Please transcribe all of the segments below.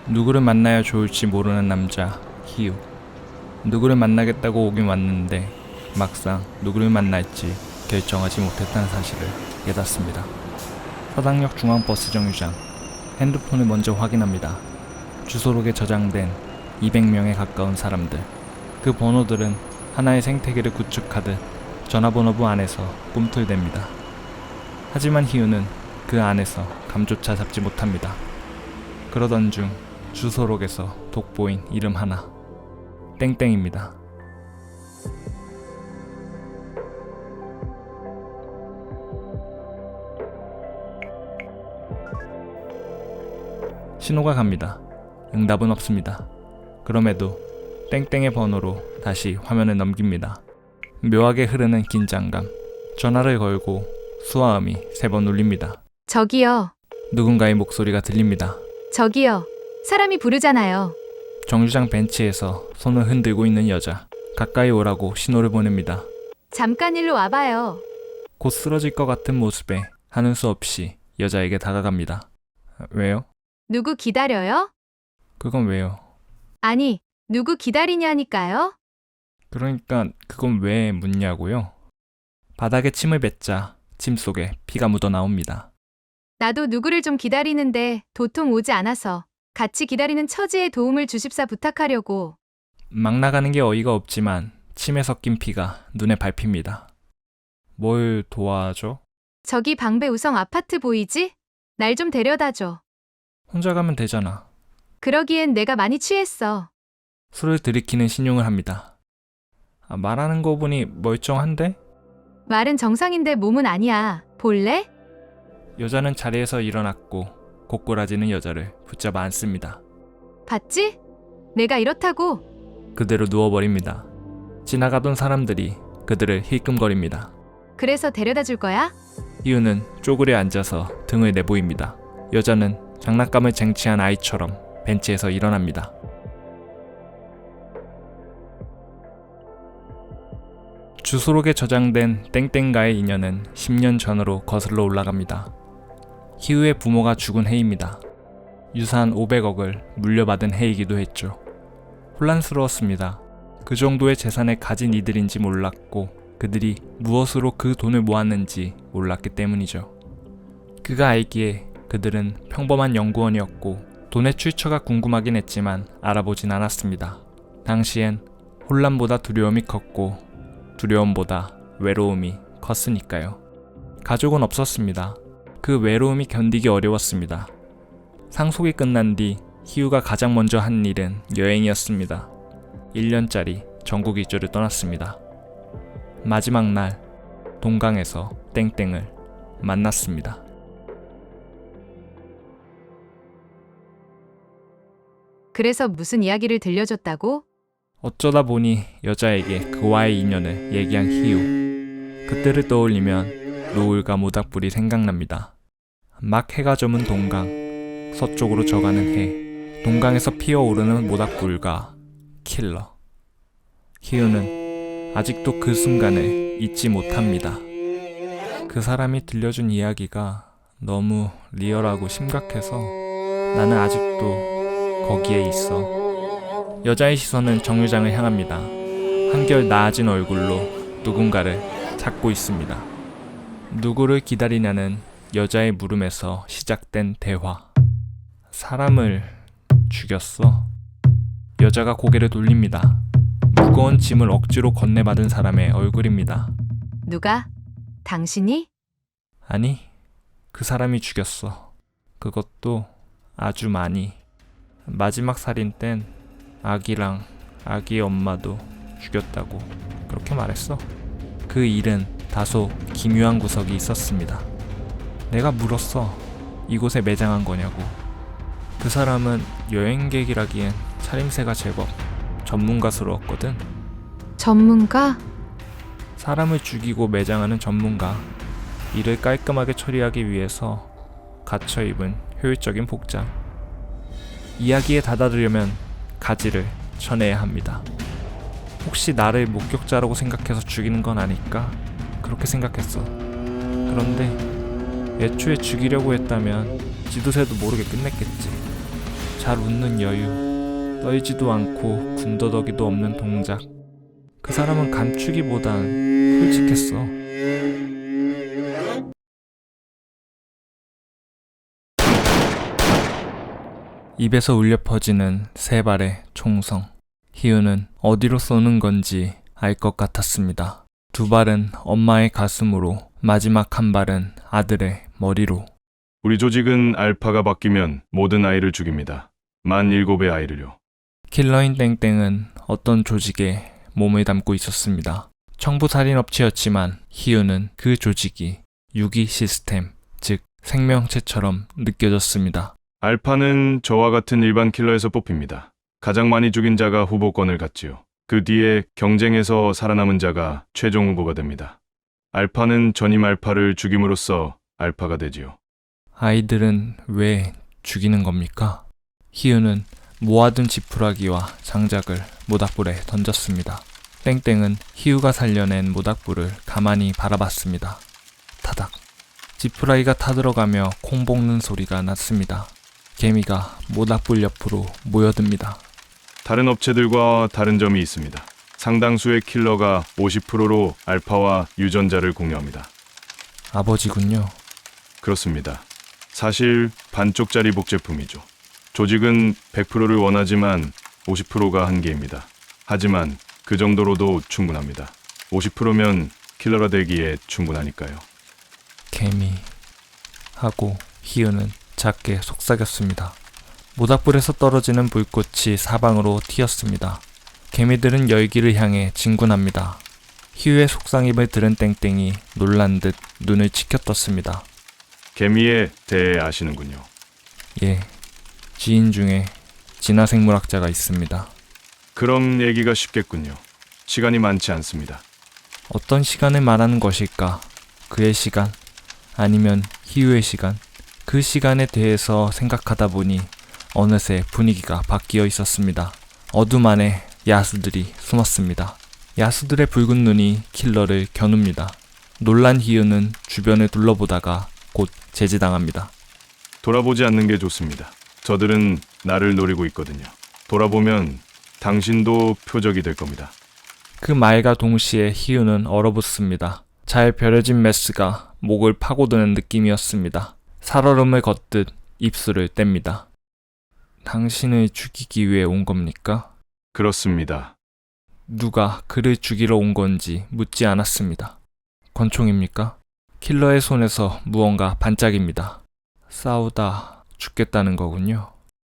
누구를 만나야 좋을지 모르는 남자 희우. 누구를 만나겠다고 오긴 왔는데 막상 누구를 만날지 결정하지 못했다는 사실을 깨닫습니다. 서당역 중앙버스 정류장. 핸드폰을 먼저 확인합니다. 주소록에 저장된 200명에 가까운 사람들. 그 번호들은 하나의 생태계를 구축하듯 전화번호부 안에서 꿈틀댑니다. 하지만 희우는 그 안에서 감조차 잡지 못합니다. 그러던 중 주소록에서 돋보인 이름 하나. 땡땡입니다. 신호가 갑니다. 응답은 없습니다. 그럼에도 땡땡의 번호로 다시 화면을 넘깁니다. 묘하게 흐르는 긴장감. 전화를 걸고 수화음이 3번 울립니다. 저기요. 누군가의 목소리가 들립니다. 저기요. 사람이 부르잖아요. 정류장 벤치에서 손을 흔들고 있는 여자. 가까이 오라고 신호를 보냅니다. 잠깐 일로 와봐요. 곧 쓰러질 것 같은 모습에 하는 수 없이 여자에게 다가갑니다. 왜요? 누구 기다려요? 그건 왜요? 아니, 누구 기다리냐니까요? 그러니까 그건 왜 묻냐고요? 바닥에 침을 뱉자 침 속에 피가 묻어 나옵니다. 나도 누구를 좀 기다리는데 도통 오지 않아서 같이 기다리는 처지에 도움을 주십사 부탁하려고. 막 나가는 게 어이가 없지만 침에 섞인 피가 눈에 밟힙니다. 뭘 도와줘? 저기 방배 우성 아파트 보이지? 날 좀 데려다줘. 혼자 가면 되잖아. 그러기엔 내가 많이 취했어. 술을 들이키는 신용을 합니다. 말하는 거 보니 멀쩡한데? 말은 정상인데 몸은 아니야. 볼래? 여자는 자리에서 일어났고 고꾸라지는 여자를 붙잡아 안습니다. 봤지? 내가 이렇다고. 그대로 누워버립니다. 지나가던 사람들이 그들을 힐끔거립니다. 그래서 데려다 줄 거야? 희우는 쪼그려 앉아서 등을 내보입니다. 여자는 장난감을 쟁취한 아이처럼 벤치에서 일어납니다. 주소록에 저장된 땡땡과의 인연은 10년 전으로 거슬러 올라갑니다. 희우의 부모가 죽은 해입니다. 유산 500억을 물려받은 해이기도 했죠. 혼란스러웠습니다. 그 정도의 재산을 가진 이들인지 몰랐고 그들이 무엇으로 그 돈을 모았는지 몰랐기 때문이죠. 그가 알기에 그들은 평범한 연구원이었고 돈의 출처가 궁금하긴 했지만 알아보진 않았습니다. 당시엔 혼란보다 두려움이 컸고 두려움보다 외로움이 컸으니까요. 가족은 없었습니다. 그 외로움이 견디기 어려웠습니다. 상속이 끝난 뒤 희우가 가장 먼저 한 일은 여행이었습니다. 1년짜리 전국 일주를 떠났습니다. 마지막 날 동강에서 땡땡을 만났습니다. 그래서 무슨 이야기를 들려줬다고? 어쩌다 보니 여자에게 그와의 인연을 얘기한 희우. 그때를 떠올리면 노을과 모닥불이 생각납니다. 막 해가 저문 동강, 서쪽으로 져가는 해, 동강에서 피어오르는 모닥불과 킬러. 희우는 아직도 그 순간을 잊지 못합니다. 그 사람이 들려준 이야기가 너무 리얼하고 심각해서 나는 아직도 거기에 있어. 여자의 시선은 정류장을 향합니다. 한결 나아진 얼굴로 누군가를 찾고 있습니다. 누구를 기다리냐는 여자의 물음에서 시작된 대화. 사람을 죽였어? 여자가 고개를 돌립니다. 무거운 짐을 억지로 건네받은 사람의 얼굴입니다. 누가? 당신이? 아니, 그 사람이 죽였어. 그것도 아주 많이. 마지막 살인 땐 아기랑 아기의 엄마도 죽였다고 그렇게 말했어. 그 일은 다소 기묘한 구석이 있었습니다. 내가 물었어. 이곳에 매장한 거냐고. 그 사람은 여행객이라기엔 차림새가 제법 전문가스러웠거든. 전문가? 사람을 죽이고 매장하는 전문가. 일을 깔끔하게 처리하기 위해서 갖춰 입은 효율적인 복장. 이야기에 다다르려면 가지를 쳐내야 합니다. 혹시 나를 목격자라고 생각해서 죽이는 건 아닐까? 그렇게 생각했어. 그런데 애초에 죽이려고 했다면 지도새도 모르게 끝냈겠지. 잘 웃는 여유, 떨지도 않고 군더더기도 없는 동작. 그 사람은 감추기보단 솔직했어. 입에서 울려 퍼지는 세 발의 총성. 희우는 어디로 쏘는 건지 알 것 같았습니다. 두 발은 엄마의 가슴으로, 마지막 한 발은 아들의 머리로. 우리 조직은 알파가 바뀌면 모든 아이를 죽입니다. 만 7의 아이를요. 킬러인 땡땡은 어떤 조직에 몸을 담고 있었습니다. 청부살인업체였지만 희우는 그 조직이 유기 시스템, 즉 생명체처럼 느껴졌습니다. 알파는 저와 같은 일반 킬러에서 뽑힙니다. 가장 많이 죽인 자가 후보권을 갖지요. 그 뒤에 경쟁에서 살아남은 자가 최종 후보가 됩니다. 알파는 전임 알파를 죽임으로써 알파가 되지요. 아이들은 왜 죽이는 겁니까? 희우는 모아둔 지푸라기와 장작을 모닥불에 던졌습니다. 땡땡은 희우가 살려낸 모닥불을 가만히 바라봤습니다. 타닥. 지푸라기가 타들어가며 콩 볶는 소리가 났습니다. 개미가 모닥불 옆으로 모여듭니다. 다른 업체들과 다른 점이 있습니다. 상당수의 킬러가 50%로 알파와 유전자를 공유합니다. 아버지군요. 그렇습니다. 사실 반쪽짜리 복제품이죠. 조직은 100%를 원하지만 50%가 한계입니다. 하지만 그 정도로도 충분합니다. 50%면 킬러가 되기에 충분하니까요. 개미 하고 희우는 작게 속삭였습니다. 모닥불에서 떨어지는 불꽃이 사방으로 튀었습니다. 개미들은 열기를 향해 진군합니다. 희우의 속상임을 들은 땡땡이 놀란 듯 눈을 치켜떴습니다. 개미에 대해 아시는군요. 예, 지인 중에 진화생물학자가 있습니다. 그럼 얘기가 쉽겠군요. 시간이 많지 않습니다. 어떤 시간을 말하는 것일까? 그의 시간? 아니면 희우의 시간? 그 시간에 대해서 생각하다 보니 어느새 분위기가 바뀌어 있었습니다. 어둠 안에 야수들이 숨었습니다. 야수들의 붉은 눈이 킬러를 겨눕니다. 놀란 희우는 주변을 둘러보다가 곧 제지당합니다. 돌아보지 않는 게 좋습니다. 저들은 나를 노리고 있거든요. 돌아보면 당신도 표적이 될 겁니다. 그 말과 동시에 희우는 얼어붙습니다. 잘 벼려진 메스가 목을 파고드는 느낌이었습니다. 살얼음을 걷듯 입술을 뗍니다. 당신을 죽이기 위해 온 겁니까? 그렇습니다. 누가 그를 죽이러 온 건지 묻지 않았습니다. 권총입니까? 킬러의 손에서 무언가 반짝입니다. 싸우다 죽겠다는 거군요.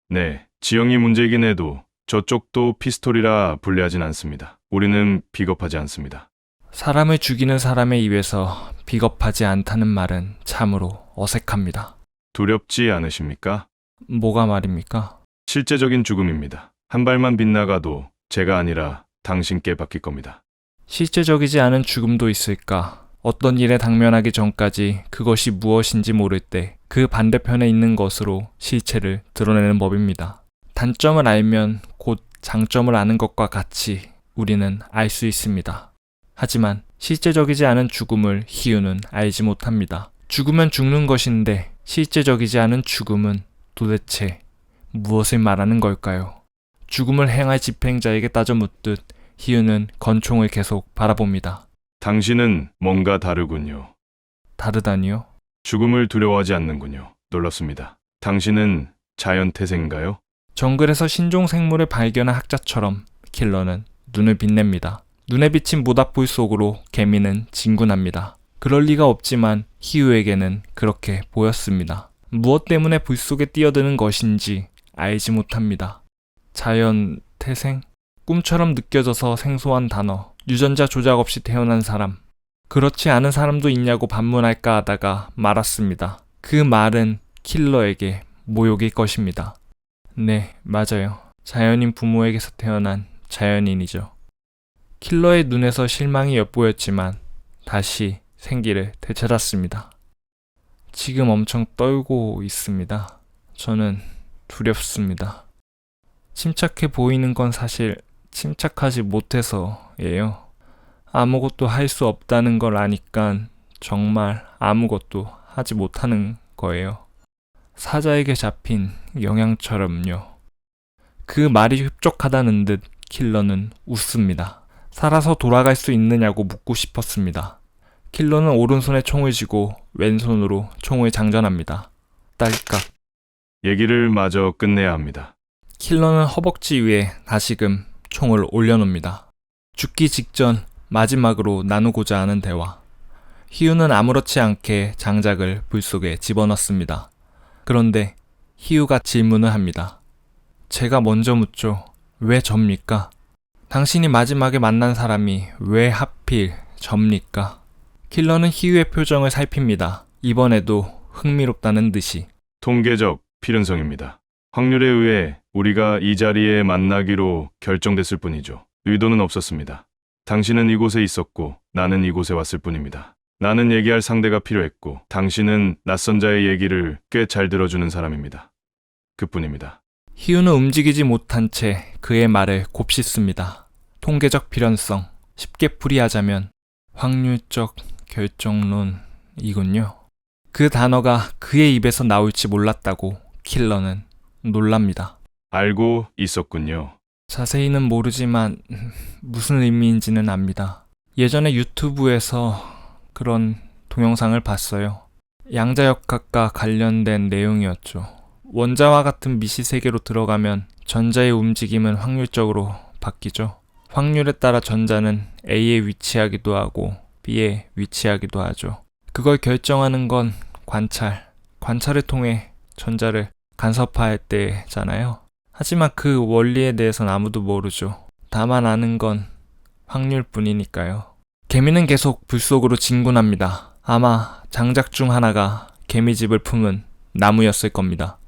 네, 지형이 문제이긴 해도 저쪽도 피스톨이라 불리하진 않습니다. 우리는 비겁하지 않습니다. 사람을 죽이는 사람의 입에서 비겁하지 않다는 말은 참으로 어색합니다. 두렵지 않으십니까? 뭐가 말입니까? 실제적인 죽음입니다. 한 발만 빗나가도 제가 아니라 당신께 바뀔 겁니다. 실제적이지 않은 죽음도 있을까? 어떤 일에 당면하기 전까지 그것이 무엇인지 모를 때 그 반대편에 있는 것으로 실체를 드러내는 법입니다. 단점을 알면 곧 장점을 아는 것과 같이 우리는 알 수 있습니다. 하지만 실제적이지 않은 죽음을 희우는 알지 못합니다. 죽으면 죽는 것인데 실제적이지 않은 죽음은 도대체 무엇을 말하는 걸까요? 죽음을 행할 집행자에게 따져 묻듯 희우는 권총을 계속 바라봅니다. 당신은 뭔가 다르군요. 다르다니요? 죽음을 두려워하지 않는군요. 놀랍습니다. 당신은 자연태생인가요? 정글에서 신종 생물을 발견한 학자처럼 킬러는 눈을 빛냅니다. 눈에 비친 모닥불 속으로 개미는 진군합니다. 그럴 리가 없지만 희우에게는 그렇게 보였습니다. 무엇 때문에 불 속에 뛰어드는 것인지 알지 못합니다. 자연 태생? 꿈처럼 느껴져서 생소한 단어. 유전자 조작 없이 태어난 사람. 그렇지 않은 사람도 있냐고 반문할까 하다가 말았습니다. 그 말은 킬러에게 모욕일 것입니다. 네, 맞아요. 자연인 부모에게서 태어난 자연인이죠. 킬러의 눈에서 실망이 엿보였지만 다시 생기를 되찾았습니다. 지금 엄청 떨고 있습니다. 저는 두렵습니다. 침착해 보이는 건 사실 침착하지 못해서예요. 아무것도 할 수 없다는 걸 아니까 정말 아무것도 하지 못하는 거예요. 사자에게 잡힌 영양처럼요. 그 말이 흡족하다는 듯 킬러는 웃습니다. 살아서 돌아갈 수 있느냐고 묻고 싶었습니다. 킬러는 오른손에 총을 쥐고 왼손으로 총을 장전합니다. 딸깍. 얘기를 마저 끝내야 합니다. 킬러는 허벅지 위에 다시금 총을 올려놓습니다. 죽기 직전 마지막으로 나누고자 하는 대화. 희우는 아무렇지 않게 장작을 불 속에 집어넣습니다. 그런데 희우가 질문을 합니다. 제가 먼저 묻죠. 왜 접니까? 당신이 마지막에 만난 사람이 왜 하필 접니까? 킬러는 희우의 표정을 살핍니다. 이번에도 흥미롭다는 듯이. 통계적 필연성입니다. 확률에 의해 우리가 이 자리에 만나기로 결정됐을 뿐이죠. 의도는 없었습니다. 당신은 이곳에 있었고 나는 이곳에 왔을 뿐입니다. 나는 얘기할 상대가 필요했고 당신은 낯선 자의 얘기를 꽤 잘 들어주는 사람입니다. 그뿐입니다. 희우는 움직이지 못한 채 그의 말을 곱씹습니다. 통계적 필연성, 쉽게 풀이하자면 확률적 결정론이군요. 그 단어가 그의 입에서 나올지 몰랐다고 킬러는 놀랍니다. 알고 있었군요. 자세히는 모르지만 무슨 의미인지는 압니다. 예전에 유튜브에서 그런 동영상을 봤어요. 양자역학과 관련된 내용이었죠. 원자와 같은 미시세계로 들어가면 전자의 움직임은 확률적으로 바뀌죠. 확률에 따라 전자는 A에 위치하기도 하고 B에 위치하기도 하죠. 그걸 결정하는 건 관찰을 통해 전자를 간섭화할 때잖아요. 하지만 그 원리에 대해서는 아무도 모르죠. 다만 아는 건 확률뿐이니까요. 개미는 계속 불 속으로 진군합니다. 아마 장작 중 하나가 개미집을 품은 나무였을 겁니다.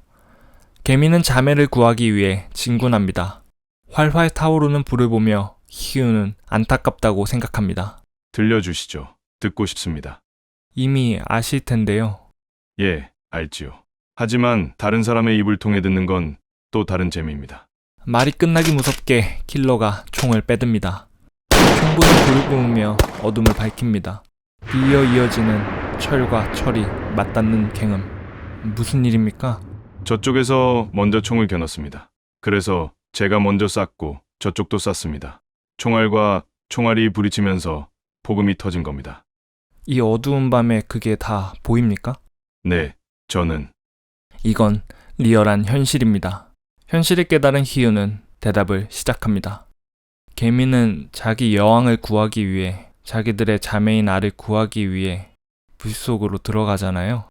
개미는 자매를 구하기 위해 진군합니다. 활활 타오르는 불을 보며 희우는 안타깝다고 생각합니다. 들려주시죠. 듣고 싶습니다. 이미 아실 텐데요. 예, 알지요. 하지만 다른 사람의 입을 통해 듣는 건 또 다른 재미입니다. 말이 끝나기 무섭게 킬러가 총을 빼듭니다. 총구는 불을 뿜으며 어둠을 밝힙니다. 뒤이어 이어지는 철과 철이 맞닿는 갱음. 무슨 일입니까? 저쪽에서 먼저 총을 겨눴습니다. 그래서 제가 먼저 쐈고 저쪽도 쐈습니다. 총알과 총알이 부딪히면서 폭음이 터진 겁니다. 이 어두운 밤에 그게 다 보입니까? 네, 저는 이건 리얼한 현실입니다. 현실을 깨달은 희우는 대답을 시작합니다. 개미는 자기 여왕을 구하기 위해, 자기들의 자매인 알을 구하기 위해 불 속으로 들어가잖아요.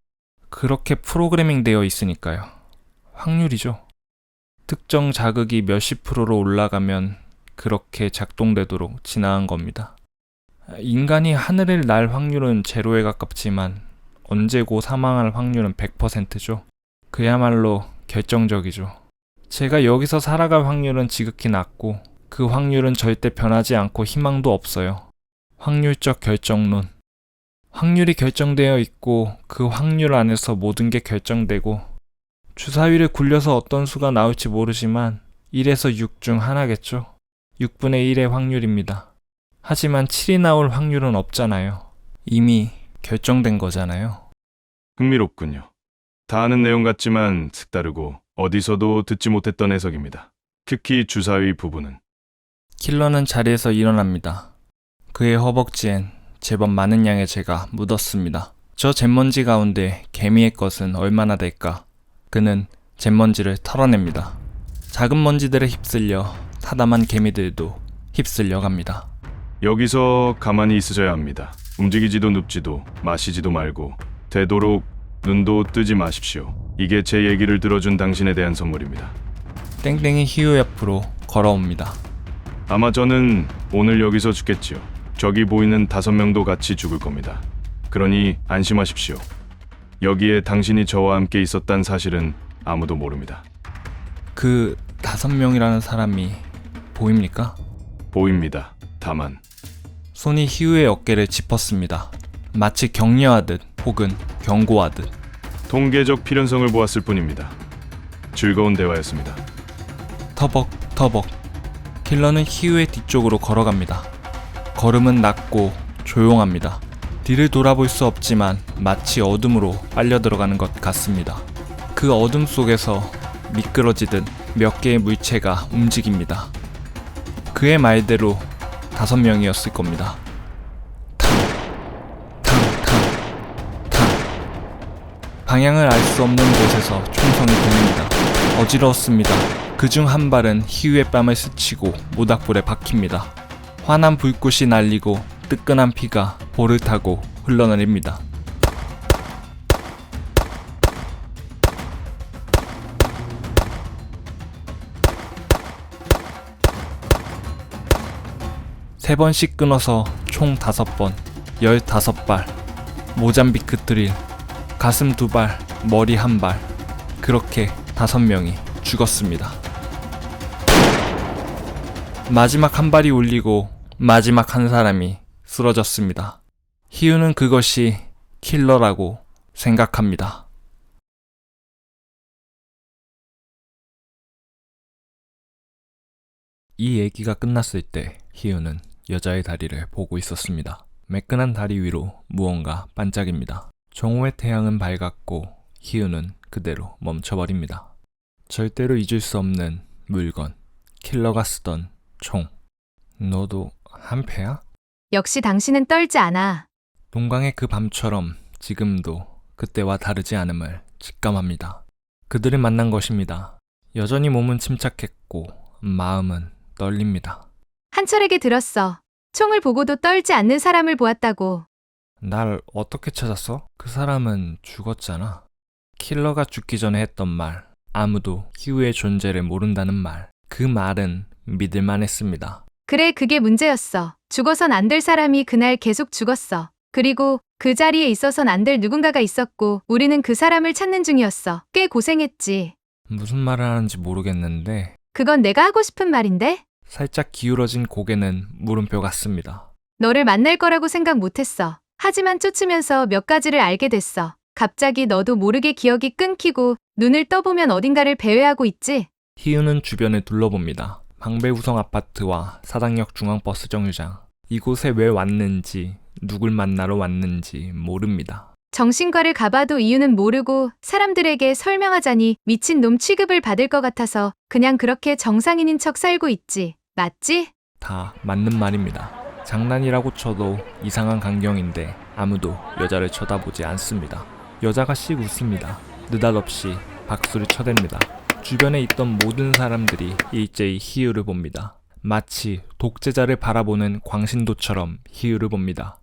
그렇게 프로그래밍 되어 있으니까요. 확률이죠. 특정 자극이 몇십 프로로 올라가면 그렇게 작동되도록 진화한 겁니다. 인간이 하늘을 날 확률은 제로에 가깝지만 언제고 사망할 확률은 100%죠. 그야말로 결정적이죠. 제가 여기서 살아갈 확률은 지극히 낮고 그 확률은 절대 변하지 않고 희망도 없어요. 확률적 결정론. 확률이 결정되어 있고 그 확률 안에서 모든 게 결정되고 주사위를 굴려서 어떤 수가 나올지 모르지만 1에서 6 중 하나겠죠. 6분의 1의 확률입니다. 하지만 7이 나올 확률은 없잖아요. 이미 결정된 거잖아요. 흥미롭군요. 다 아는 내용 같지만 색다르고 어디서도 듣지 못했던 해석입니다. 특히 주사위 부분은. 킬러는 자리에서 일어납니다. 그의 허벅지엔 제법 많은 양의 재가 묻었습니다. 저 잿먼지 가운데 개미의 것은 얼마나 될까? 그는 잿먼지를 털어냅니다. 작은 먼지들에 휩쓸려 사담한 개미들도 휩쓸려 갑니다. 여기서 가만히 있으셔야 합니다. 움직이지도 눕지도 마시지도 말고 되도록 눈도 뜨지 마십시오. 이게 제 얘기를 들어준 당신에 대한 선물입니다. 땡땡이 희우 옆으로 걸어옵니다. 아마 저는 오늘 여기서 죽겠지요. 저기 보이는 5명도 같이 죽을 겁니다. 그러니 안심하십시오. 여기에 당신이 저와 함께 있었단 사실은 아무도 모릅니다. 그 5명이라는 사람이 보입니까? 보입니다. 다만 손이 희우의 어깨를 짚었습니다. 마치 격려하듯 혹은 경고하듯. 통계적 필연성을 보았을 뿐입니다. 즐거운 대화였습니다. 터벅터벅. 킬러는 희우의 뒤쪽으로 걸어갑니다. 걸음은 낮고 조용합니다. 뒤를 돌아볼 수 없지만 마치 어둠으로 빨려 들어가는 것 같습니다. 그 어둠 속에서 미끄러지듯 몇 개의 물체가 움직입니다. 그의 말대로 5명이었을 겁니다. 탕, 탕, 탕, 탕. 방향을 알 수 없는 곳에서 총성이 들립니다. 어지러웠습니다. 그중 한 발은 희우의 뺨을 스치고 모닥불에 박힙니다. 환한 불꽃이 날리고 뜨끈한 피가 볼을 타고 흘러내립니다. 세 번씩 끊어서 총 5번, 15발, 모잠비크 드릴, 가슴 2발, 머리 1발, 그렇게 5명이 죽었습니다. 마지막 한 발이 울리고 마지막 한 사람이 쓰러졌습니다. 희우는 그것이 킬러라고 생각합니다. 이 얘기가 끝났을 때 희우는 여자의 다리를 보고 있었습니다. 매끈한 다리 위로 무언가 반짝입니다. 정오의 태양은 밝았고 희우는 그대로 멈춰버립니다. 절대로 잊을 수 없는 물건, 킬러가 쓰던 총. 너도 한패야? 역시 당신은 떨지 않아. 동강의 그 밤처럼 지금도 그때와 다르지 않음을 직감합니다. 그들을 만난 것입니다. 여전히 몸은 침착했고 마음은 떨립니다. 한철에게 들었어. 총을 보고도 떨지 않는 사람을 보았다고. 날 어떻게 찾았어? 그 사람은 죽었잖아. 킬러가 죽기 전에 했던 말, 아무도 희우의 존재를 모른다는 말. 그 말은 믿을만 했습니다. 그래, 그게 문제였어. 죽어선 안 될 사람이 그날 계속 죽었어. 그리고 그 자리에 있어선 안 될 누군가가 있었고 우리는 그 사람을 찾는 중이었어. 꽤 고생했지. 무슨 말을 하는지 모르겠는데 그건 내가 하고 싶은 말인데? 살짝 기울어진 고개는 물음표 같습니다. 너를 만날 거라고 생각 못했어. 하지만 쫓으면서 몇 가지를 알게 됐어. 갑자기 너도 모르게 기억이 끊기고 눈을 떠보면 어딘가를 배회하고 있지? 희우는 주변을 둘러봅니다. 방배우성 아파트와 사당역 중앙버스 정류장. 이곳에 왜 왔는지, 누굴 만나러 왔는지 모릅니다. 정신과를 가봐도 이유는 모르고 사람들에게 설명하자니 미친놈 취급을 받을 것 같아서 그냥 그렇게 정상인인 척 살고 있지. 맞지? 다 맞는 말입니다. 장난이라고 쳐도 이상한 광경인데 아무도 여자를 쳐다보지 않습니다. 여자가 씩 웃습니다. 느닷없이 박수를 쳐댑니다. 주변에 있던 모든 사람들이 일제히 희우를 봅니다. 마치 독재자를 바라보는 광신도처럼 희우를 봅니다.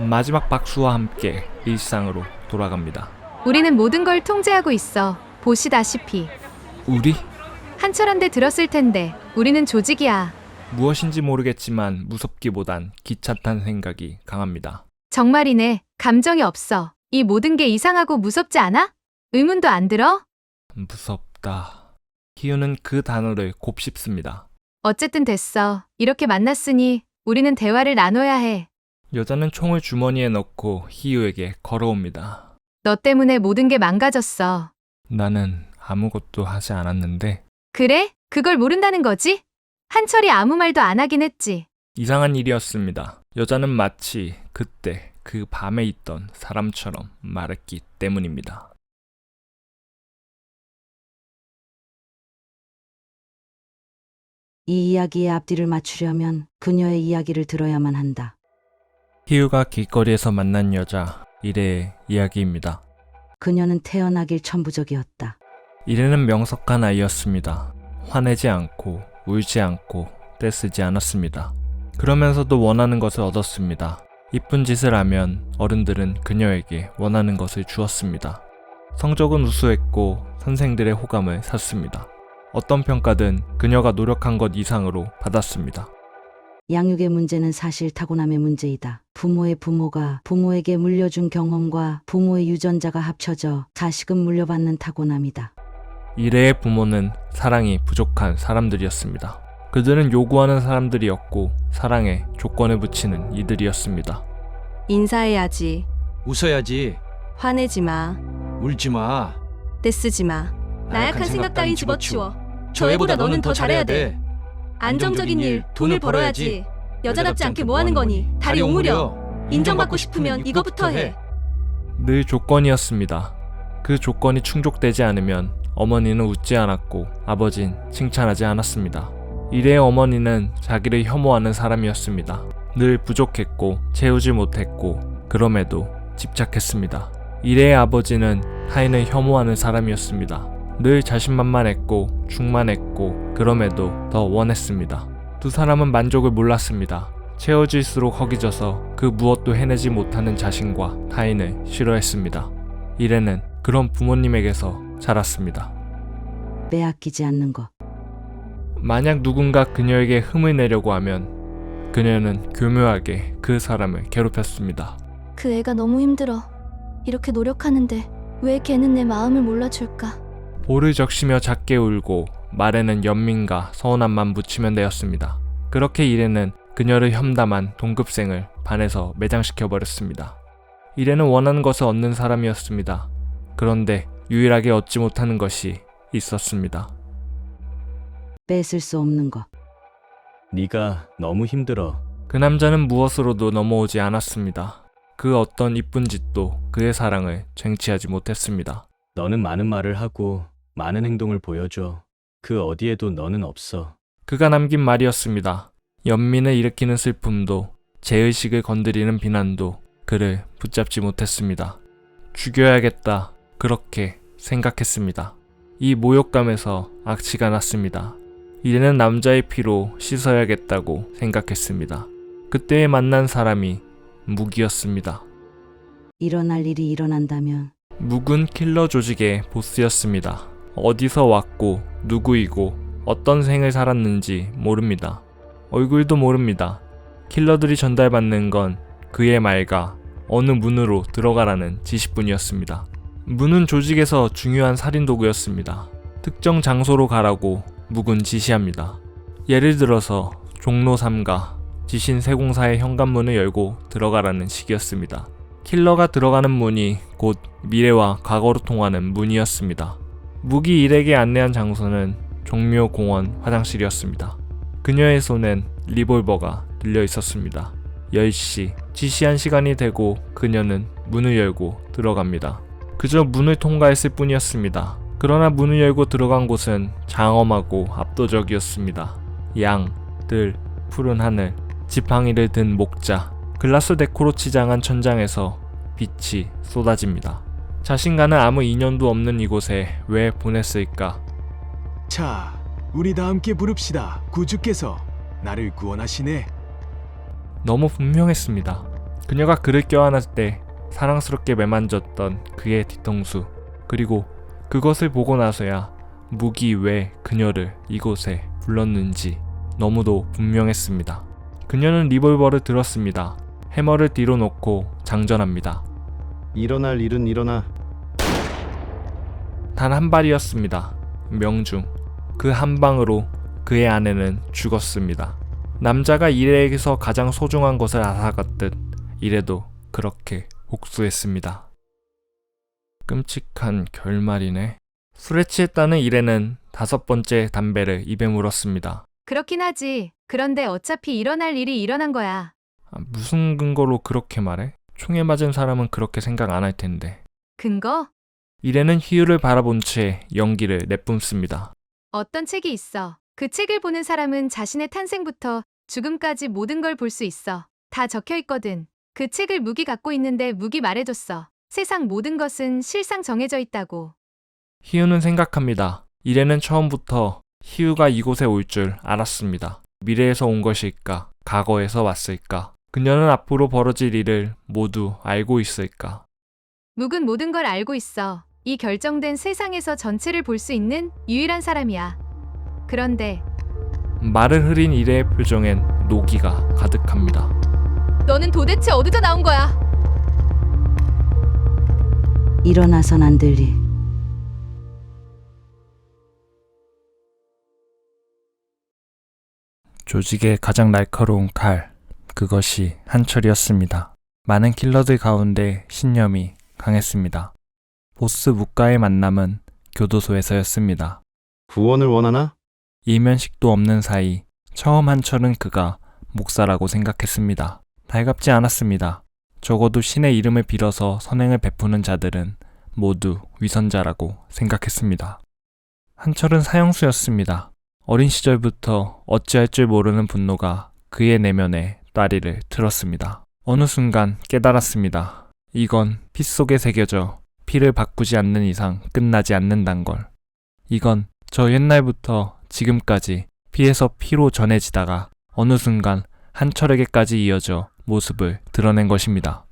마지막 박수와 함께 일상으로 돌아갑니다. 우리는 모든 걸 통제하고 있어. 보시다시피. 우리? 한철한테 들었을 텐데 우리는 조직이야. 무엇인지 모르겠지만 무섭기보단 기차 탄 생각이 강합니다. 정말이네. 감정이 없어. 이 모든 게 이상하고 무섭지 않아? 의문도 안 들어? 무섭다. 희우는 그 단어를 곱씹습니다. 어쨌든 됐어. 이렇게 만났으니 우리는 대화를 나눠야 해. 여자는 총을 주머니에 넣고 희우에게 걸어옵니다. 너 때문에 모든 게 망가졌어. 나는 아무것도 하지 않았는데 그래? 그걸 모른다는 거지? 한철이 아무 말도 안 하긴 했지. 이상한 일이었습니다. 여자는 마치 그때 그 밤에 있던 사람처럼 말했기 때문입니다. 이 이야기의 앞뒤를 맞추려면 그녀의 이야기를 들어야만 한다. 희우가 길거리에서 만난 여자 이래의 이야기입니다. 그녀는 태어나길 천부적이었다. 이래는 명석한 아이였습니다. 화내지 않고 울지 않고 떼쓰지 않았습니다. 그러면서도 원하는 것을 얻었습니다. 이쁜 짓을 하면 어른들은 그녀에게 원하는 것을 주었습니다. 성적은 우수했고 선생들의 호감을 샀습니다. 어떤 평가든 그녀가 노력한 것 이상으로 받았습니다. 양육의 문제는 사실 타고남의 문제이다. 부모의 부모가 부모에게 물려준 경험과 부모의 유전자가 합쳐져 자식은 물려받는 타고남이다. 이래의 부모는 사랑이 부족한 사람들이었습니다. 그들은 요구하는 사람들이었고 사랑에 조건을 붙이는 이들이었습니다. 인사해야지. 웃어야지. 화내지 마. 울지 마. 떼쓰지 마. 나약한 생각 따윈 집어치워. 저 애보다 너는 더 잘해야 돼. 안정적인 일, 돈을 벌어야지. 여자답지 않게 뭐 하는 거니? 다리 오므려. 인정받고 싶으면 이거부터 해. 늘 조건이었습니다. 그 조건이 충족되지 않으면 어머니는 웃지 않았고 아버진 칭찬하지 않았습니다. 이래의 어머니는 자기를 혐오하는 사람이었습니다. 늘 부족했고 채우지 못했고 그럼에도 집착했습니다. 이래의 아버지는 타인을 혐오하는 사람이었습니다. 늘 자신만만했고 충만했고 그럼에도 더 원했습니다. 두 사람은 만족을 몰랐습니다. 채워질수록 허기져서 그 무엇도 해내지 못하는 자신과 타인을 싫어했습니다. 이래는 그런 부모님에게서 자랐습니다. 빼앗기지 않는 것. 만약 누군가 그녀에게 흠을 내려고 하면 그녀는 교묘하게 그 사람을 괴롭혔습니다. 그 애가 너무 힘들어. 이렇게 노력하는데 왜 걔는 내 마음을 몰라줄까? 볼을 적시며 작게 울고 말에는 연민과 서운함만 묻히면 되었습니다. 그렇게 이래는 그녀를 험담한 동급생을 반에서 매장시켜버렸습니다. 이래는 원하는 것을 얻는 사람이었습니다. 그런데 유일하게 얻지 못하는 것이 있었습니다. 뺏을 수 없는 것. 네가 너무 힘들어. 그 남자는 무엇으로도 넘어오지 않았습니다. 그 어떤 이쁜 짓도 그의 사랑을 쟁취하지 못했습니다. 너는 많은 말을 하고 많은 행동을 보여줘. 그 어디에도 너는 없어. 그가 남긴 말이었습니다. 연민을 일으키는 슬픔도 제의식을 건드리는 비난도 그를 붙잡지 못했습니다. 죽여야겠다 그렇게 생각했습니다. 이 모욕감에서 악취가 났습니다. 이제는 남자의 피로 씻어야겠다고 생각했습니다. 그때에 만난 사람이 묵이었습니다. 일어날 일이 일어난다면 묵은 킬러 조직의 보스였습니다. 어디서 왔고 누구이고 어떤 생을 살았는지 모릅니다. 얼굴도 모릅니다. 킬러들이 전달받는 건 그의 말과 어느 문으로 들어가라는 지시뿐이었습니다. 문은 조직에서 중요한 살인 도구였습니다. 특정 장소로 가라고 묵은 지시합니다. 예를 들어서 종로 3가 지신 세공사의 현관문을 열고 들어가라는 식이었습니다. 킬러가 들어가는 문이 곧 미래와 과거로 통하는 문이었습니다. 묵이 일에게 안내한 장소는 종묘공원 화장실이었습니다. 그녀의 손엔 리볼버가 들려 있었습니다. 10시, 지시한 시간이 되고 그녀는 문을 열고 들어갑니다. 그저 문을 통과했을 뿐이었습니다. 그러나 문을 열고 들어간 곳은 장엄하고 압도적이었습니다. 양, 들, 푸른 하늘, 지팡이를 든 목자, 글라스 데코로 치장한 천장에서 빛이 쏟아집니다. 자신과는 아무 인연도 없는 이곳에 왜 보냈을까? 자, 우리 다 함께 부릅시다. 구주께서 나를 구원하시네. 너무 분명했습니다. 그녀가 그를 껴안을 때 사랑스럽게 매만졌던 그의 뒤통수, 그리고 그것을 보고 나서야 묵이 왜 그녀를 이곳에 불렀는지 너무도 분명했습니다. 그녀는 리볼버를 들었습니다. 해머를 뒤로 놓고 장전합니다. 일어날 일은 일어나. 단 한 발이었습니다. 명중. 그 한 방으로 그의 아내는 죽었습니다. 남자가 이래에게서 가장 소중한 것을 앗아갔듯 이래도 그렇게 복수했습니다. 끔찍한 결말이네. 술에 취했다는 이래는 5번째 담배를 입에 물었습니다. 그렇긴 하지. 그런데 어차피 일어날 일이 일어난 거야. 무슨 근거로 그렇게 말해? 총에 맞은 사람은 그렇게 생각 안 할 텐데. 근거? 이래는 희유를 바라본 채 연기를 내뿜습니다. 어떤 책이 있어. 그 책을 보는 사람은 자신의 탄생부터 죽음까지 모든 걸 볼 수 있어. 다 적혀 있거든. 그 책을 묵이 갖고 있는데 묵이 말해줬어. 세상 모든 것은 실상 정해져 있다고. 희유는 생각합니다. 이래는 처음부터 희유가 이곳에 올 줄 알았습니다. 미래에서 온 것일까? 과거에서 왔을까? 그녀는 앞으로 벌어질 일을 모두 알고 있을까? 묵은 모든 걸 알고 있어. 이 결정된 세상에서 전체를 볼 수 있는 유일한 사람이야. 그런데 말을 흐린 이래의 표정엔 노기가 가득합니다. 너는 도대체 어디서 나온 거야? 일어나선 안 될 일. 조직의 가장 날카로운 칼, 그것이 한철이었습니다. 많은 킬러들 가운데 신념이 강했습니다. 보스 묵과의 만남은 교도소에서였습니다. 구원을 원하나? 이면식도 없는 사이 처음 한철은 그가 목사라고 생각했습니다. 달갑지 않았습니다. 적어도 신의 이름을 빌어서 선행을 베푸는 자들은 모두 위선자라고 생각했습니다. 한철은 사형수였습니다. 어린 시절부터 어찌할 줄 모르는 분노가 그의 내면에 따리를 틀었습니다. 어느 순간 깨달았습니다. 이건 피 속에 새겨져 피를 바꾸지 않는 이상 끝나지 않는단 걸. 이건 저 옛날부터 지금까지 피에서 피로 전해지다가 어느 순간 한철에게까지 이어져 모습을 드러낸 것입니다.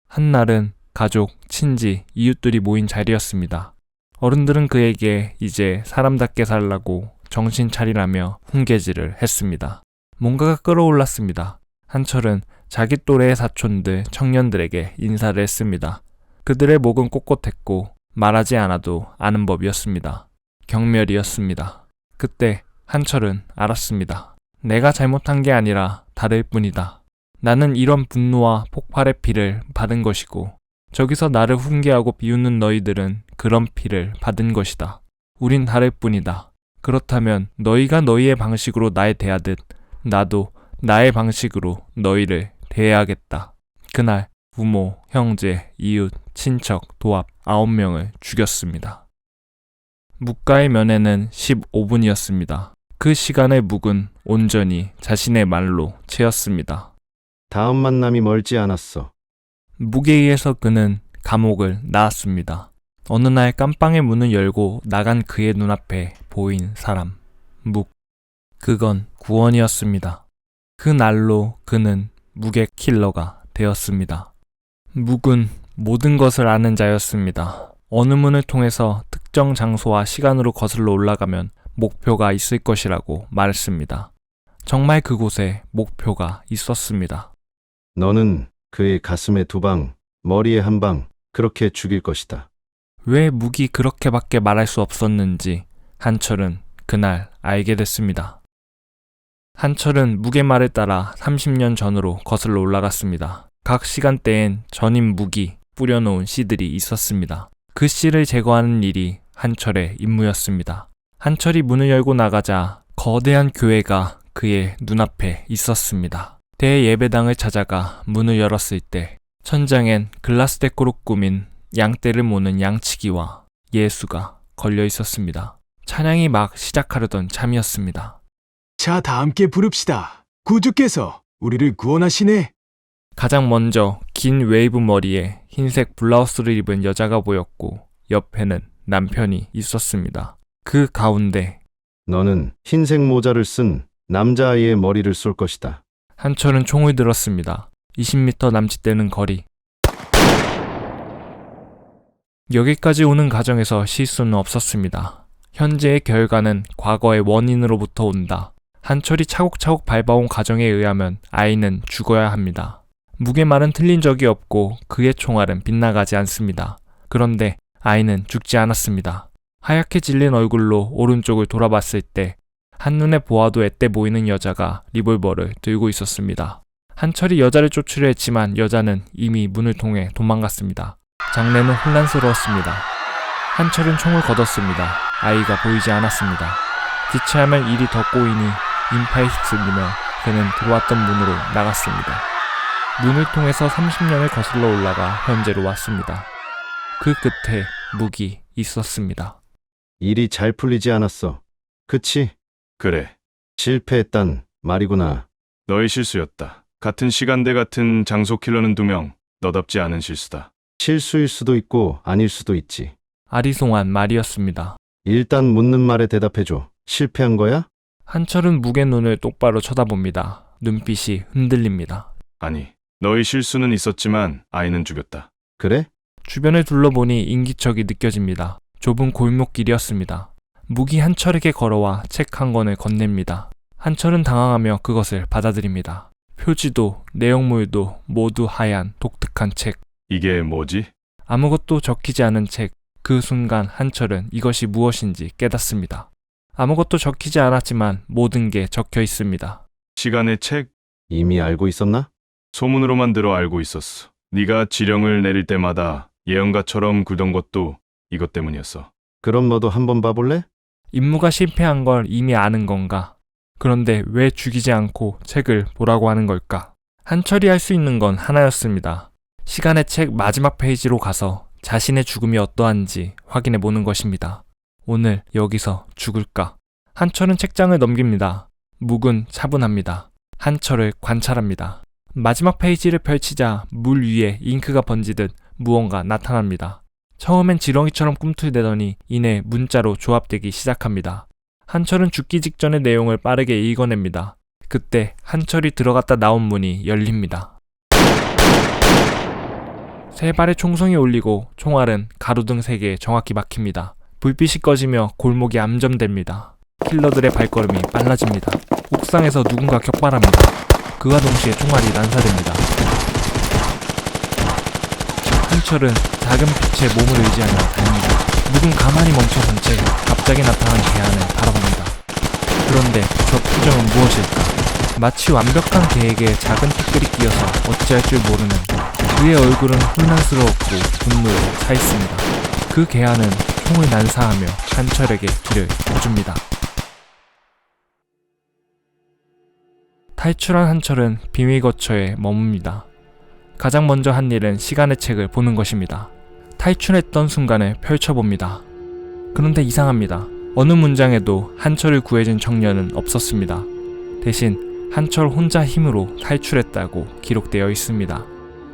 한날은 가족, 친지, 이웃들이 모인 자리였습니다. 어른들은 그에게 이제 사람답게 살라고 정신 차리라며 훈계질을 했습니다. 뭔가가 끌어올랐습니다. 한철은 자기 또래의 사촌들, 청년들에게 인사를 했습니다. 그들의 목은 꼿꼿했고 말하지 않아도 아는 법이었습니다. 경멸이었습니다. 그때 한철은 알았습니다. 내가 잘못한 게 아니라 다를 뿐이다. 나는 이런 분노와 폭발의 피를 받은 것이고 저기서 나를 훈계하고 비웃는 너희들은 그런 피를 받은 것이다. 우린 다를 뿐이다. 그렇다면 너희가 너희의 방식으로 날 대하듯 나도 나의 방식으로 너희를 대해야겠다. 그날 부모, 형제, 이웃, 친척, 도합 9명을 죽였습니다. 묵가의 면회는 15분이었습니다. 그 시간을 묵은 온전히 자신의 말로 채웠습니다. 다음 만남이 멀지 않았어. 묵에 의해서 그는 감옥을 나왔습니다. 어느 날 깜빵의 문을 열고 나간 그의 눈앞에 보인 사람, 묵. 그건 구원이었습니다. 그 날로 그는 묵의 킬러가 되었습니다. 묵은 모든 것을 아는 자였습니다. 어느 문을 통해서 특정 장소와 시간으로 거슬러 올라가면 목표가 있을 것이라고 말했습니다. 정말 그곳에 목표가 있었습니다. 너는 그의 가슴에 2방, 머리에 1방, 그렇게 죽일 것이다. 왜 묵이 그렇게밖에 말할 수 없었는지 한철은 그날 알게 됐습니다. 한철은 묵의 말을 따라 30년 전으로 거슬러 올라갔습니다. 각 시간대엔 전임 묵이 뿌려놓은 씨들이 있었습니다. 그 씨를 제거하는 일이 한철의 임무였습니다. 한철이 문을 열고 나가자 거대한 교회가 그의 눈앞에 있었습니다. 대예배당을 찾아가 문을 열었을 때 천장엔 글라스 데코로 꾸민 양떼를 모는 양치기와 예수가 걸려 있었습니다. 찬양이 막 시작하려던 참이었습니다. 자, 다 함께 부릅시다. 구주께서 우리를 구원하시네. 가장 먼저 긴 웨이브 머리에 흰색 블라우스를 입은 여자가 보였고 옆에는 남편이 있었습니다. 그 가운데 너는 흰색 모자를 쓴 남자아이의 머리를 쏠 것이다. 한철은 총을 들었습니다. 20m 남짓되는 거리. 여기까지 오는 과정에서 실수는 없었습니다. 현재의 결과는 과거의 원인으로부터 온다. 한철이 차곡차곡 밟아온 과정에 의하면 아이는 죽어야 합니다. 묵의 말은 틀린 적이 없고 그의 총알은 빗나가지 않습니다. 그런데 아이는 죽지 않았습니다. 하얗게 질린 얼굴로 오른쪽을 돌아봤을 때 한눈에 보아도 앳돼 보이는 여자가 리볼버를 들고 있었습니다. 한철이 여자를 쫓으려 했지만 여자는 이미 문을 통해 도망갔습니다. 장례는 혼란스러웠습니다. 한철은 총을 걷었습니다. 아이가 보이지 않았습니다. 지체하면 일이 더 꼬이니 인파에 휩쓸리며 그는 들어왔던 문으로 나갔습니다. 문을 통해서 30년을 거슬러 올라가 현재로 왔습니다. 그 끝에 묵이 있었습니다. 일이 잘 풀리지 않았어. 그치? 그래. 실패했단 말이구나. 너의 실수였다. 같은 시간대 같은 장소 킬러는 2명. 너답지 않은 실수다. 실수일 수도 있고 아닐 수도 있지. 아리송한 말이었습니다. 일단 묻는 말에 대답해줘. 실패한 거야? 한철은 묵의 눈을 똑바로 쳐다봅니다. 눈빛이 흔들립니다. 아니, 너의 실수는 있었지만 아이는 죽였다. 그래? 주변을 둘러보니 인기척이 느껴집니다. 좁은 골목길이었습니다. 묵이 한철에게 걸어와 책 한 권을 건넵니다. 한철은 당황하며 그것을 받아들입니다. 표지도 내용물도 모두 하얀 독특한 책. 이게 뭐지? 아무것도 적히지 않은 책. 그 순간 한철은 이것이 무엇인지 깨닫습니다. 아무것도 적히지 않았지만 모든 게 적혀 있습니다. 시간의 책? 이미 알고 있었나? 소문으로만 들어 알고 있었어. 네가 지령을 내릴 때마다 예언가처럼 굴던 것도 이것 때문이었어. 그럼 너도 한번 봐볼래? 임무가 실패한 걸 이미 아는 건가? 그런데 왜 죽이지 않고 책을 보라고 하는 걸까? 한철이 할 수 있는 건 하나였습니다. 시간의 책 마지막 페이지로 가서 자신의 죽음이 어떠한지 확인해 보는 것입니다. 오늘 여기서 죽을까? 한철은 책장을 넘깁니다. 묵은 차분합니다. 한철을 관찰합니다. 마지막 페이지를 펼치자 물 위에 잉크가 번지듯 무언가 나타납니다. 처음엔 지렁이처럼 꿈틀대더니 이내 문자로 조합되기 시작합니다. 한철은 죽기 직전의 내용을 빠르게 읽어냅니다. 그때 한철이 들어갔다 나온 문이 열립니다. 세 발의 총성이 울리고 총알은 가로등 3개에 정확히 막힙니다. 불빛이 꺼지며 골목이 암점됩니다. 킬러들의 발걸음이 빨라집니다. 옥상에서 누군가 격발합니다. 그와 동시에 총알이 난사됩니다. 한철은 작은 빛에 몸을 의지하며 달립니다. 묵은 가만히 멈춰선 채 갑자기 나타난 개안을 바라봅니다. 그런데 저 표정은 무엇일까? 마치 완벽한 개에게 작은 티끌이 끼어서 어찌할 줄 모르는 그의 얼굴은 혼란스러웠고 분노에 차 있습니다. 그 개안은 총을 난사하며 한철에게 길을 펴줍니다. 탈출한 한철은 비밀 거처에 머뭅니다. 가장 먼저 한 일은 시간의 책을 보는 것입니다. 탈출했던 순간을 펼쳐봅니다. 그런데 이상합니다. 어느 문장에도 한철을 구해준 청년은 없었습니다. 대신 한철 혼자 힘으로 탈출했다고 기록되어 있습니다.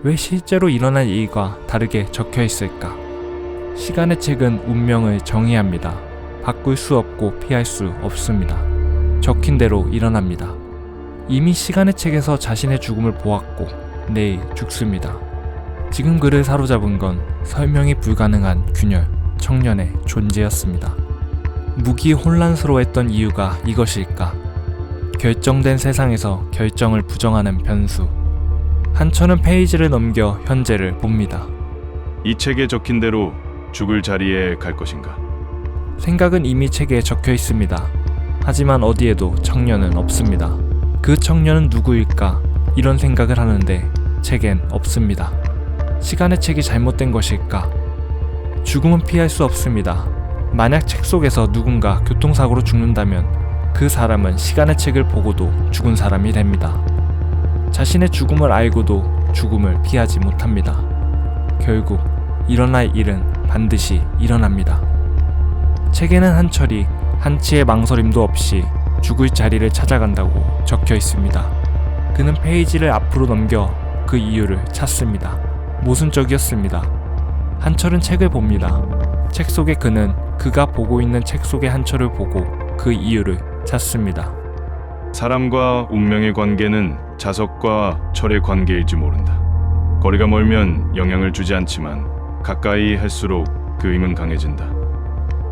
왜 실제로 일어난 일과 다르게 적혀 있을까? 시간의 책은 운명을 정의합니다. 바꿀 수 없고 피할 수 없습니다. 적힌 대로 일어납니다. 이미 시간의 책에서 자신의 죽음을 보았고 내일 죽습니다. 지금 그를 사로잡은 건 설명이 불가능한 균열, 청년의 존재였습니다. 묵이 혼란스러워했던 이유가 이것일까? 결정된 세상에서 결정을 부정하는 변수. 한철은 페이지를 넘겨 현재를 봅니다. 이 책에 적힌 대로 죽을 자리에 갈 것인가? 생각은 이미 책에 적혀 있습니다. 하지만 어디에도 청년은 없습니다. 그 청년은 누구일까? 이런 생각을 하는데 책엔 없습니다. 시간의 책이 잘못된 것일까? 죽음은 피할 수 없습니다. 만약 책 속에서 누군가 교통사고로 죽는다면 그 사람은 시간의 책을 보고도 죽은 사람이 됩니다. 자신의 죽음을 알고도 죽음을 피하지 못합니다. 결국 일어날 일은 반드시 일어납니다. 책에는 한철이 한치의 망설임도 없이 죽을 자리를 찾아간다고 적혀 있습니다. 그는 페이지를 앞으로 넘겨 그 이유를 찾습니다. 모순적이었습니다. 한철은 책을 봅니다. 책 속의 그는 그가 보고 있는 책 속의 한철을 보고 그 이유를 찾습니다. 사람과 운명의 관계는 자석과 철의 관계일지 모른다. 거리가 멀면 영향을 주지 않지만 가까이 할수록 그 힘은 강해진다.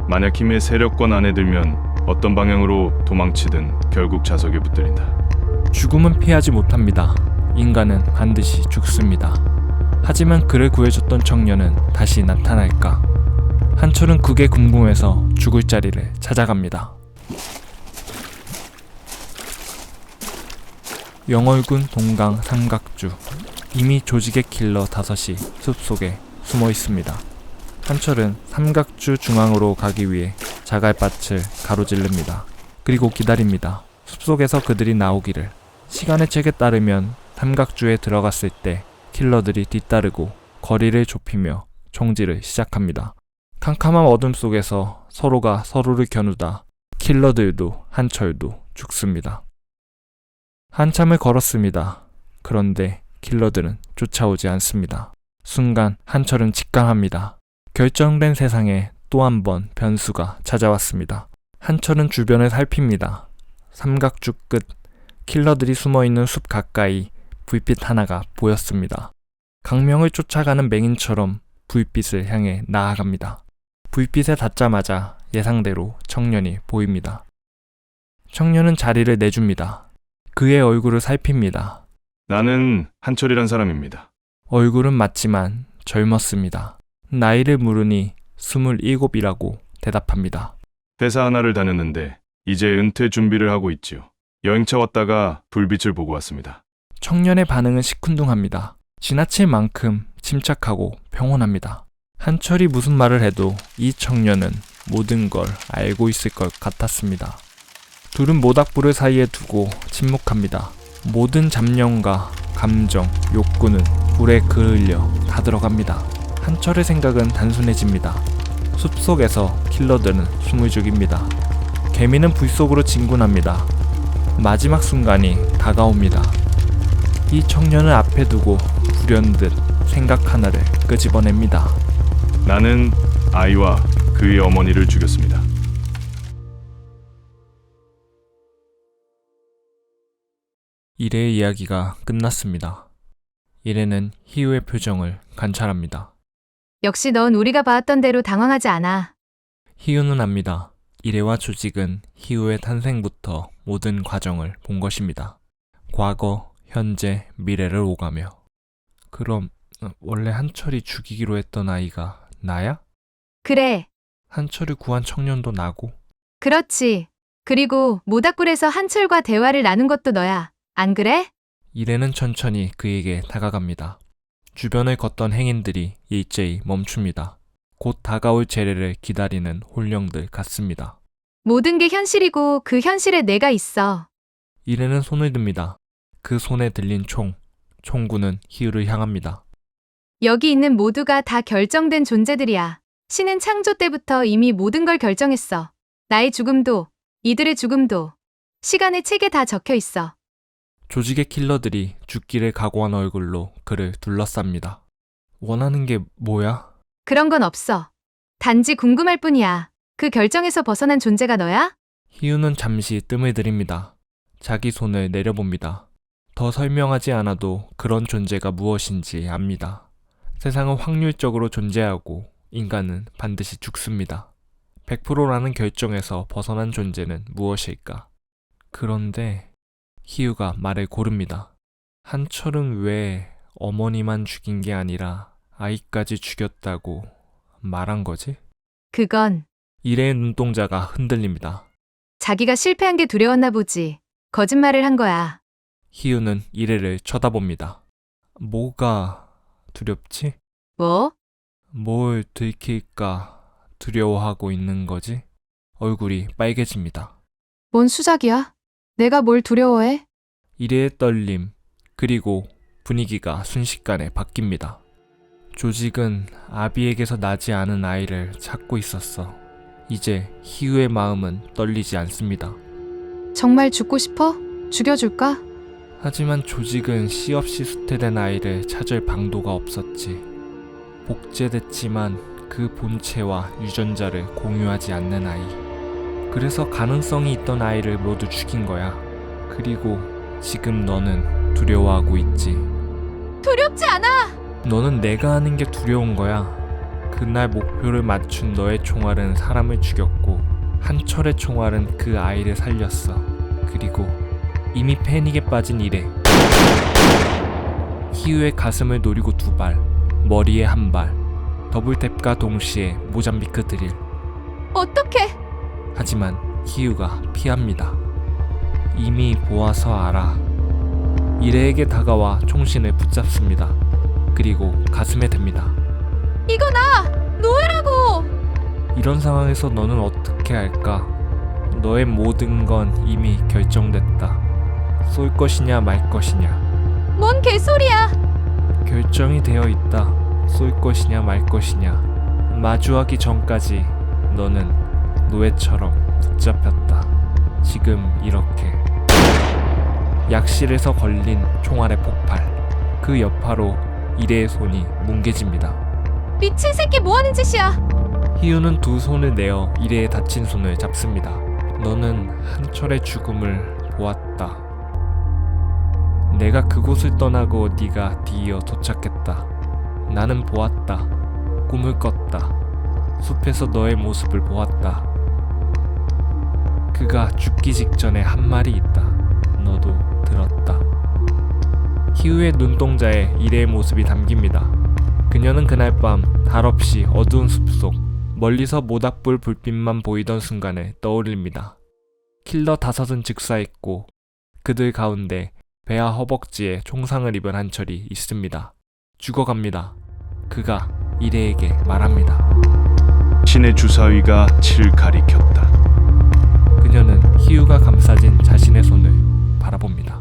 만약 힘의 세력권 안에 들면 어떤 방향으로 도망치든 결국 자석에 붙들린다. 죽음은 피하지 못합니다. 인간은 반드시 죽습니다. 하지만 그를 구해줬던 청년은 다시 나타날까? 한철은 그게 궁금해서 죽을 자리를 찾아갑니다. 영월군 동강 삼각주. 이미 조직의 킬러 5이 숲속에 숨어 있습니다. 한철은 삼각주 중앙으로 가기 위해 자갈밭을 가로지릅니다. 그리고 기다립니다. 숲속에서 그들이 나오기를. 시간의 책에 따르면 삼각주에 들어갔을 때 킬러들이 뒤따르고 거리를 좁히며 총질을 시작합니다. 캄캄한 어둠 속에서 서로가 서로를 겨누다 킬러들도 한철도 죽습니다. 한참을 걸었습니다. 그런데 킬러들은 쫓아오지 않습니다. 순간 한철은 직감합니다. 결정된 세상에 또 한 번 변수가 찾아왔습니다. 한철은 주변을 살핍니다. 삼각주 끝 킬러들이 숨어있는 숲 가까이 불빛 하나가 보였습니다. 강명을 쫓아가는 맹인처럼 불빛을 향해 나아갑니다. 불빛에 닿자마자 예상대로 청년이 보입니다. 청년은 자리를 내줍니다. 그의 얼굴을 살핍니다. 나는 한철이란 사람입니다. 얼굴은 맞지만 젊었습니다. 나이를 물으니 27이라고 대답합니다. 회사 하나를 다녔는데 이제 은퇴 준비를 하고 있지요. 여행차 왔다가 불빛을 보고 왔습니다. 청년의 반응은 시큰둥합니다. 지나칠 만큼 침착하고 평온합니다. 한철이 무슨 말을 해도 이 청년은 모든 걸 알고 있을 것 같았습니다. 둘은 모닥불을 사이에 두고 침묵합니다. 모든 잡념과 감정, 욕구는 불에 그을려 다 들어갑니다. 한철의 생각은 단순해집니다. 숲속에서 킬러들은 숨을 죽입니다. 개미는 불 속으로 진군합니다. 마지막 순간이 다가옵니다. 이 청년을 앞에 두고 불현듯 생각 하나를 끄집어냅니다. 나는 아이와 그의 어머니를 죽였습니다. 이래의 이야기가 끝났습니다. 이래는 희우의 표정을 관찰합니다. 역시 넌 우리가 봐왔던 대로 당황하지 않아. 희우는 압니다. 이래와 조직은 희우의 탄생부터 모든 과정을 본 것입니다. 과거, 현재, 미래를 오가며. 그럼 원래 한철이 죽이기로 했던 아이가 나야? 그래, 한철을 구한 청년도 나고? 그렇지. 그리고 모닥불에서 한철과 대화를 나눈 것도 너야. 안 그래? 이래는 천천히 그에게 다가갑니다. 주변을 걷던 행인들이 일제히 멈춥니다. 곧 다가올 재례를 기다리는 혼령들 같습니다. 모든 게 현실이고 그 현실에 내가 있어. 이래는 손을 듭니다. 그 손에 들린 총구는 희우를 향합니다. 여기 있는 모두가 다 결정된 존재들이야. 신은 창조 때부터 이미 모든 걸 결정했어. 나의 죽음도, 이들의 죽음도, 시간의 책에 다 적혀 있어. 조직의 킬러들이 죽기를 각오한 얼굴로 그를 둘러쌉니다. 원하는 게 뭐야? 그런 건 없어. 단지 궁금할 뿐이야. 그 결정에서 벗어난 존재가 너야? 희우는 잠시 뜸을 들입니다. 자기 손을 내려봅니다. 더 설명하지 않아도 그런 존재가 무엇인지 압니다. 세상은 확률적으로 존재하고 인간은 반드시 죽습니다. 100%라는 결정에서 벗어난 존재는 무엇일까? 그런데 희우가 말을 고릅니다. 한철은 왜 어머니만 죽인 게 아니라 아이까지 죽였다고 말한 거지? 그건 이래의 눈동자가 흔들립니다. 자기가 실패한 게 두려웠나 보지. 거짓말을 한 거야. 희우는 이래를 쳐다봅니다. 뭐가 두렵지? 뭐? 뭘 들킬까 두려워하고 있는 거지? 얼굴이 빨개집니다. 뭔 수작이야? 내가 뭘 두려워해? 이래의 떨림, 그리고 분위기가 순식간에 바뀝니다. 조직은 아비에게서 나지 않은 아이를 찾고 있었어. 이제 희우의 마음은 떨리지 않습니다. 정말 죽고 싶어? 죽여줄까? 하지만 조직은 씨 없이 수태된 아이를 찾을 방도가 없었지. 복제됐지만 그 본체와 유전자를 공유하지 않는 아이. 그래서 가능성이 있던 아이를 모두 죽인 거야. 그리고 지금 너는 두려워하고 있지. 두렵지 않아! 너는 내가 하는 게 두려운 거야. 그날 목표를 맞춘 너의 총알은 사람을 죽였고 한철의 총알은 그 아이를 살렸어. 그리고 이미 패닉에 빠진 이래. 희우의 가슴을 노리고 2발, 머리에 1발, 더블탭과 동시에 모잠비크 드릴. 어떡해! 하지만 희우가 피합니다. 이미 보아서 알아. 이래에게 다가와 총신을 붙잡습니다. 그리고 가슴에 댑니다. 이거 나! 노예라고! 이런 상황에서 너는 어떻게 할까? 너의 모든 건 이미 결정됐다. 쏠 것이냐 말 것이냐. 뭔 개소리야! 결정이 되어 있다. 쏠 것이냐 말 것이냐. 마주하기 전까지 너는 노예처럼 붙잡혔다. 지금 이렇게. 약실에서 걸린 총알의 폭발. 그 여파로 이래의 손이 뭉개집니다. 미친 새끼 뭐하는 짓이야! 희우는 2 손을 내어 이래의 다친 손을 잡습니다. 너는 한철의 죽음을 보았다. 내가 그곳을 떠나고 네가 뒤이어 도착했다. 나는 보았다. 꿈을 꿨다. 숲에서 너의 모습을 보았다. 그가 죽기 직전에 한 말이 있다. 너도 들었다. 희우의 눈동자에 이래의 모습이 담깁니다. 그녀는 그날 밤 달없이 어두운 숲속 멀리서 모닥불 불빛만 보이던 순간을 떠올립니다. 킬러 5은 즉사했고 그들 가운데 배와 허벅지에 총상을 입은 한철이 있습니다. 죽어갑니다. 그가 이래에게 말합니다. 신의 주사위가 7 가리켰다. 그녀는 희우가 감싸진 자신의 손을 바라봅니다.